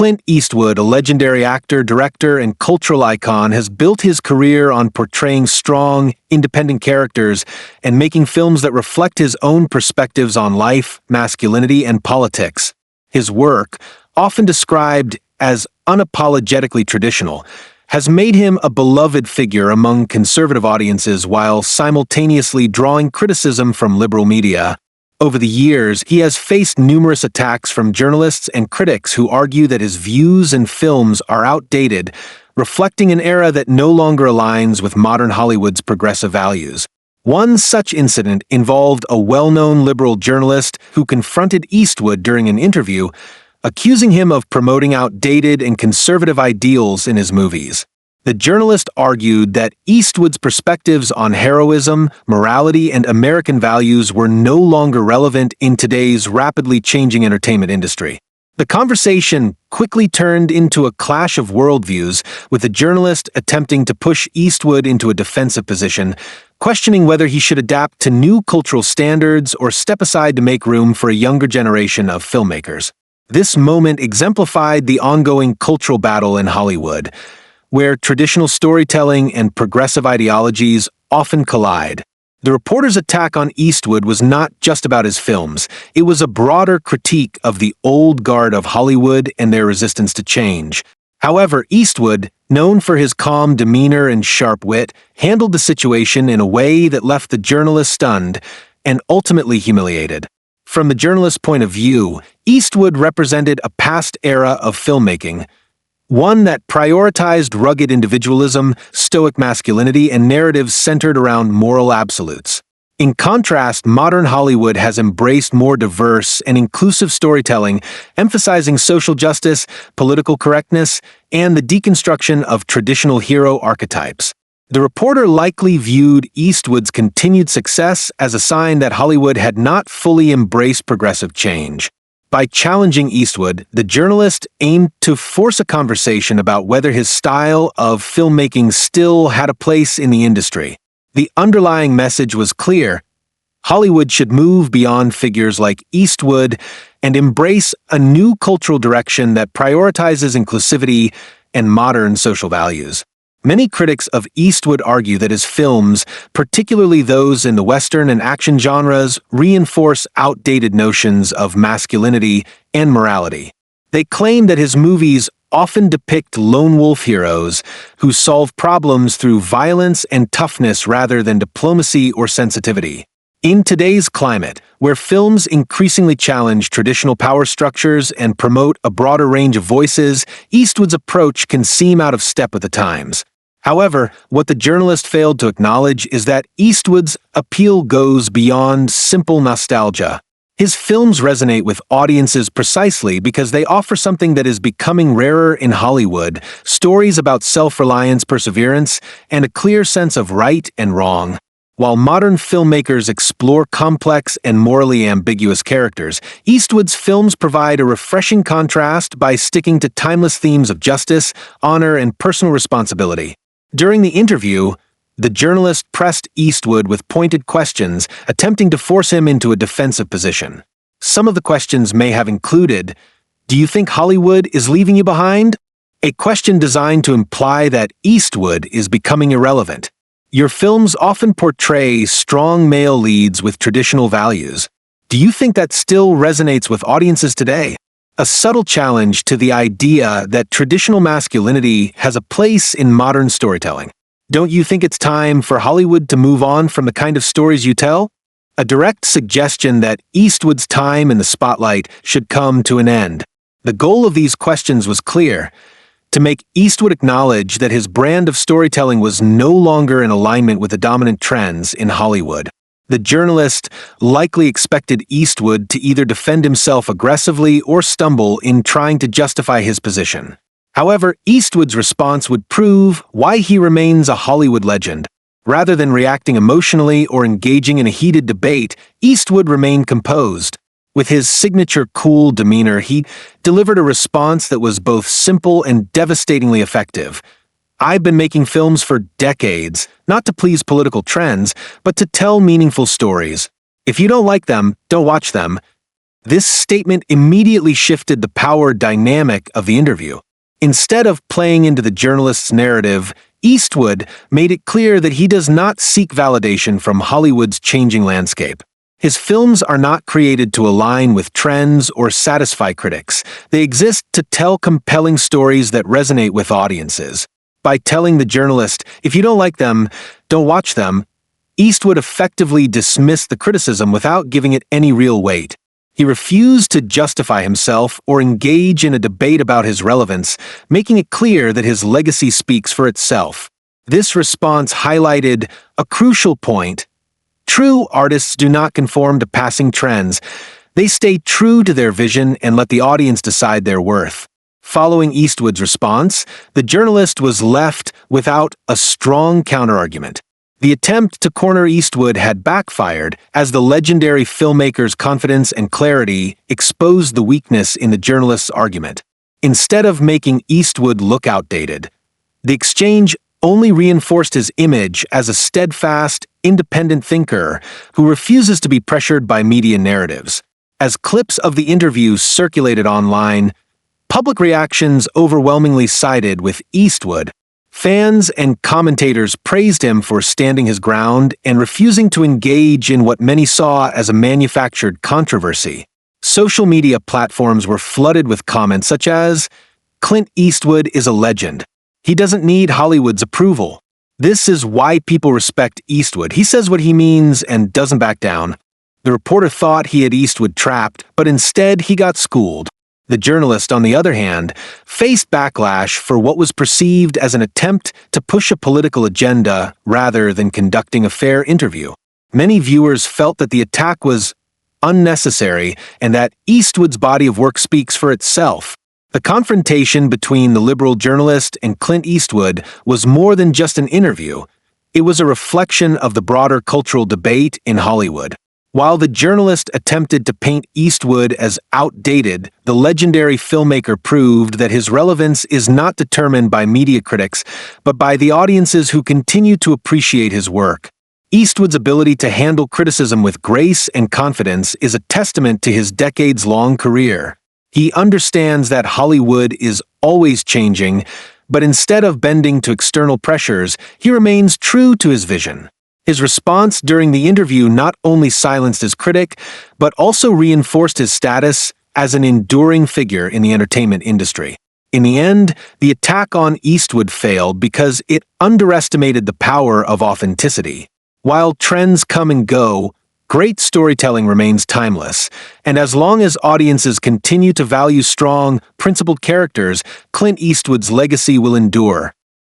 Clint Eastwood, a legendary actor, director, and cultural icon, has built his career on portraying strong, independent characters and making films that reflect his own perspectives on life, masculinity, and politics. His work, often described as unapologetically traditional, has made him a beloved figure among conservative audiences while simultaneously drawing criticism from liberal media. Over the years, he has faced numerous attacks from journalists and critics who argue that his views and films are outdated, reflecting an era that no longer aligns with modern Hollywood's progressive values. One such incident involved a well-known liberal journalist who confronted Eastwood during an interview, accusing him of promoting outdated and conservative ideals in his movies. The journalist argued that Eastwood's perspectives on heroism, morality, and American values were no longer relevant in today's rapidly changing entertainment industry. The conversation quickly turned into a clash of worldviews, with the journalist attempting to push Eastwood into a defensive position, questioning whether he should adapt to new cultural standards or step aside to make room for a younger generation of filmmakers. This moment exemplified the ongoing cultural battle in Hollywood, where traditional storytelling and progressive ideologies often collide. The reporter's attack on Eastwood was not just about his films. It was a broader critique of the old guard of Hollywood and their resistance to change. However, Eastwood, known for his calm demeanor and sharp wit, handled the situation in a way that left the journalist stunned and ultimately humiliated. From the journalist's point of view, Eastwood represented a past era of filmmaking, one that prioritized rugged individualism, stoic masculinity, and narratives centered around moral absolutes. In contrast, modern Hollywood has embraced more diverse and inclusive storytelling, emphasizing social justice, political correctness, and the deconstruction of traditional hero archetypes. The reporter likely viewed Eastwood's continued success as a sign that Hollywood had not fully embraced progressive change. By challenging Eastwood, the journalist aimed to force a conversation about whether his style of filmmaking still had a place in the industry. The underlying message was clear: Hollywood should move beyond figures like Eastwood and embrace a new cultural direction that prioritizes inclusivity and modern social values. Many critics of Eastwood argue that his films, particularly those in the Western and action genres, reinforce outdated notions of masculinity and morality. They claim that his movies often depict lone wolf heroes who solve problems through violence and toughness rather than diplomacy or sensitivity. In today's climate, where films increasingly challenge traditional power structures and promote a broader range of voices, Eastwood's approach can seem out of step with the times. However, what the journalist failed to acknowledge is that Eastwood's appeal goes beyond simple nostalgia. His films resonate with audiences precisely because they offer something that is becoming rarer in Hollywood: stories about self-reliance, perseverance, and a clear sense of right and wrong. While modern filmmakers explore complex and morally ambiguous characters, Eastwood's films provide a refreshing contrast by sticking to timeless themes of justice, honor, and personal responsibility. During the interview, the journalist pressed Eastwood with pointed questions, attempting to force him into a defensive position. Some of the questions may have included, "Do you think Hollywood is leaving you behind?" A question designed to imply that Eastwood is becoming irrelevant. "Your films often portray strong male leads with traditional values. Do you think that still resonates with audiences today?" A subtle challenge to the idea that traditional masculinity has a place in modern storytelling. "Don't you think it's time for Hollywood to move on from the kind of stories you tell?" A direct suggestion that Eastwood's time in the spotlight should come to an end. The goal of these questions was clear: to make Eastwood acknowledge that his brand of storytelling was no longer in alignment with the dominant trends in Hollywood. The journalist likely expected Eastwood to either defend himself aggressively or stumble in trying to justify his position. However, Eastwood's response would prove why he remains a Hollywood legend. Rather than reacting emotionally or engaging in a heated debate, Eastwood remained composed. With his signature cool demeanor, he delivered a response that was both simple and devastatingly effective. "I've been making films for decades, not to please political trends, but to tell meaningful stories. If you don't like them, don't watch them. This statement immediately shifted the power dynamic of the interview. Instead of playing into the journalist's narrative, Eastwood made it clear that he does not seek validation from Hollywood's changing landscape. His films are not created to align with trends or satisfy critics. They exist to tell compelling stories that resonate with audiences. By telling the journalist, "If you don't like them, don't watch them," Eastwood effectively dismissed the criticism without giving it any real weight. He refused to justify himself or engage in a debate about his relevance, making it clear that his legacy speaks for itself. This response highlighted a crucial point. True artists do not conform to passing trends. They stay true to their vision and let the audience decide their worth. Following Eastwood's response, the journalist was left without a strong counterargument. The attempt to corner Eastwood had backfired, as the legendary filmmaker's confidence and clarity exposed the weakness in the journalist's argument. Instead of making Eastwood look outdated, the exchange only reinforced his image as a steadfast, independent thinker who refuses to be pressured by media narratives. As clips of the interview circulated online, public reactions overwhelmingly sided with Eastwood. Fans and commentators praised him for standing his ground and refusing to engage in what many saw as a manufactured controversy. Social media platforms were flooded with comments such as, "Clint Eastwood is a legend. He doesn't need Hollywood's approval. This is why people respect Eastwood. He says what he means and doesn't back down." The reporter thought he had Eastwood trapped, but instead he got schooled. The journalist, on the other hand, faced backlash for what was perceived as an attempt to push a political agenda rather than conducting a fair interview. Many viewers felt that the attack was unnecessary and that Eastwood's body of work speaks for itself. The confrontation between the liberal journalist and Clint Eastwood was more than just an interview. It was a reflection of the broader cultural debate in Hollywood. While the journalist attempted to paint Eastwood as outdated, the legendary filmmaker proved that his relevance is not determined by media critics, but by the audiences who continue to appreciate his work. Eastwood's ability to handle criticism with grace and confidence is a testament to his decades-long career. He understands that Hollywood is always changing, but instead of bending to external pressures, he remains true to his vision. His response during the interview not only silenced his critic, but also reinforced his status as an enduring figure in the entertainment industry. In the end, the attack on Eastwood failed because it underestimated the power of authenticity. While trends come and go, great storytelling remains timeless, and as long as audiences continue to value strong, principled characters, Clint Eastwood's legacy will endure.